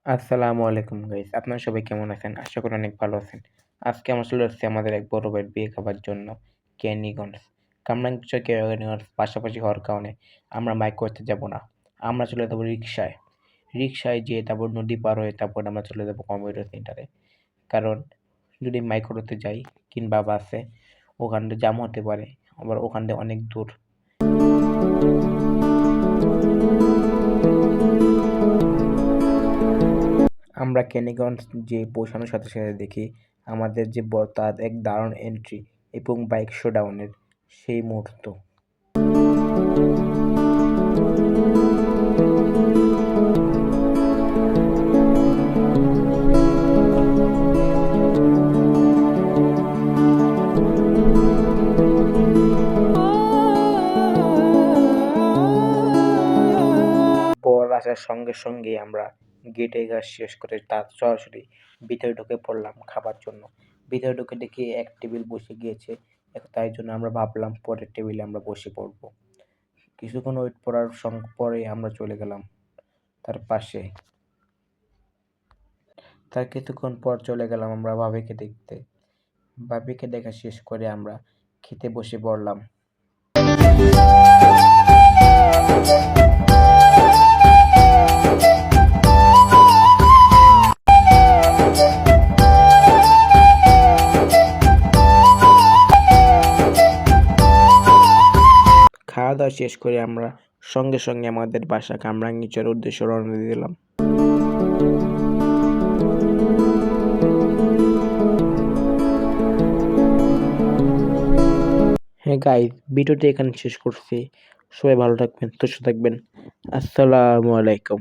আসসালামু আলাইকুম গাইস। আপনারা সবাই কেমন আছেন? আশা করি অনেক ভালো আছেন। আজকে আমরা চলে আসছি আমাদের এক বড় ভাইয়ের বিয়ে খাবার জন্য কেরানীগঞ্জ। কামরাঙ্গীরচর কেরানীগঞ্জ পাশাপাশি হওয়ার কারণে আমরা বাইক করতে যাব না। আমরা চলে যাব রিকশায়। রিকশায় যেয়ে তারপর নদী পার হয়ে তারপর আমরা চলে যাব কম্পিউটার সেন্টারে। কারণ যদি মাইক্রোতে যাই কিংবা বাসে ওখানে জ্যাম হতে পারে। আবার ওখান থেকে অনেক দূর। আমরা কেরানীগঞ্জ যেয়ে পৌঁছানোর সাথে সাথে দেখি আমাদের যে তার এক দারুণ এন্ট্রি এবং বাইক শোডাউনের সেই মুহূর্ত। বর আসার সঙ্গে সঙ্গে আমরা গেটের কাজ শেষ করে তার সরাসরি ভিতরে ঢুকে পড়লাম খাবার জন্য। ভিতরে ঢুকে দেখি এক টেবিল বসে গিয়েছে। তাই জন্য আমরা ভাবলাম পরের টেবিলে আমরা বসে পড়বো। কিছুক্ষণ ওয়েট করার পরে আমরা চলে গেলাম তার পাশে। তার কিছুক্ষণ পর চলে গেলাম আমরা ভাবিকে দেখতে। ভাবিকে দেখা শেষ করে আমরা খেতে বসে পড়লাম। খাওয়া দাওয়া শেষ করে আমরা সঙ্গে সঙ্গে আমাদের বাসা কামরাঙ্গীরচরের উদ্দেশ্যে রওনা দিলাম। হ্যাঁ গাইস, ভিডিওটি এখানে শেষ করছি। সবাই ভালো থাকবেন, সুস্থ থাকবেন। আসসালামু আলাইকুম।